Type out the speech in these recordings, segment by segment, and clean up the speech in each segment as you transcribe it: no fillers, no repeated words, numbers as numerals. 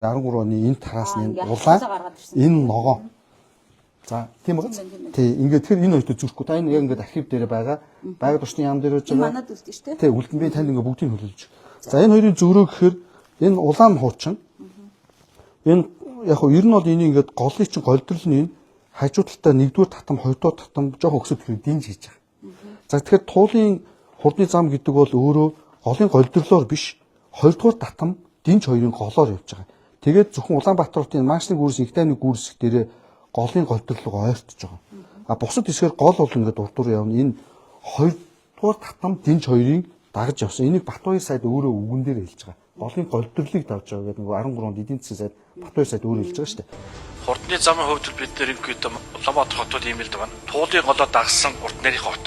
13 оны энэ тараас нь улаан энэ ногоо. За тийм үү? Тий, ингээд тэгэхээр энэ хоёрт зүрхгүй. Та энэ яг ингээд архив дээр байгаа. Байгаль орчны яам дээр байж байгаа. Манад үлдэн шүү дээ. Тий, үлдэн би танд ингээд бүгдийг хөлөөлж. За энэ хоёрын зөрөө гэхээр энэ улаан хуучин. Энэ яг хөө ер нь бол энийг ингээд голын чинь голдрол нь энэ хажуу талдаа нэгдүгээр татам, хоёрдугаар татам жоохон өксөд хэрэг динж хийж байгаа. За тэгэхээр туулын хурдны зам гэдэг бол өөрөө голын голдрлоор биш, хоёрдугаар татам динж хоёрын голоор явж байгаа. Тэгээд зөвхөн Улаанбаатар хотын Маашны гүрс, Игдайны гүрс дээрээ голын голдрлог ойртож байгаа. А бусад хэсгээр гол бол ингээд урд дуур явна. Энэ хоёрдугаар татам динж хоёрын дагаж явсан. Энийг Батбаяр сайд өөрөө үгэн дээр хэлж байгаа. Голын голдрлыг давж байгаа гэдэг нөгөө 13 онд эдийн засгийн сайд Батбаяр сайд өөрөө хэлж байгаа шүү дээ. Хурдны замын хувьд бид нэр ингээд Улаанбаатар хотод ийм л даа. Туулын голоо дагсан урд нарийн хот.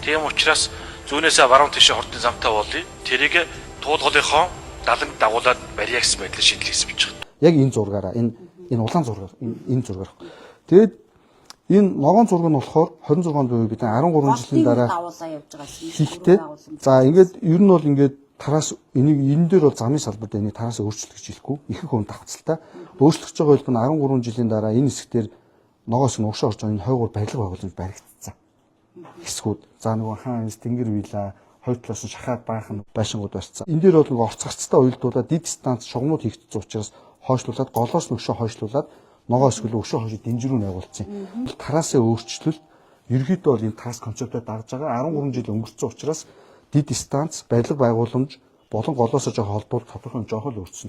Тийм учраас зүүнээсээ баруун тишээ хурдны замтай болъё. Тэрийг туул голынхоо далан дагуулад барья гэсэн байдлаар шийдлээс бич байгаа. Яг энэ зургаараа энэ улаан зургаар энэ зургаар. Тэгээд энэ ногоон зураг нь болохоор 26 онд бид 13 жилийн дараа дагуулаа явж байгаа юм. хийхдээ. За ингээд ер нь бол ингээд тараас энийг энэ дээр бол замын салбарт энийг тараас өөрчлөх гэж хэлэхгүй. Ихэнх хүн давхцалтай. Өөрчлөгч байгаа бол 13 жилийн дараа энэ хэсгээр ногоос нь уушаа орж байгаа энэ хойгоор барилга байгууламж баригдсан. Хэсгүүд. За нөгөө хаан тэнгэр вилла хоёр талаас нь шахаад баахан байшингууд барьцсан. Энэ дээр бол нөгөө орцгацтай уялдуулаад дид станц шугамнууд хийгдсэн учраас хойшлуулад голоос нөгшөө хойшлуулад ногоо эсвэл өшөө хойш дэмжрүү байгуулсан. Тараасаа өөрчлөлт ерөөдөө бол энэ тарас концептыг дагж байгаа. 13 жил өнгөрцөн учраас дид станц барилга байгууламж болон голоосоо жоохон холбоот тодорхой жоохон л өөрчлөлт.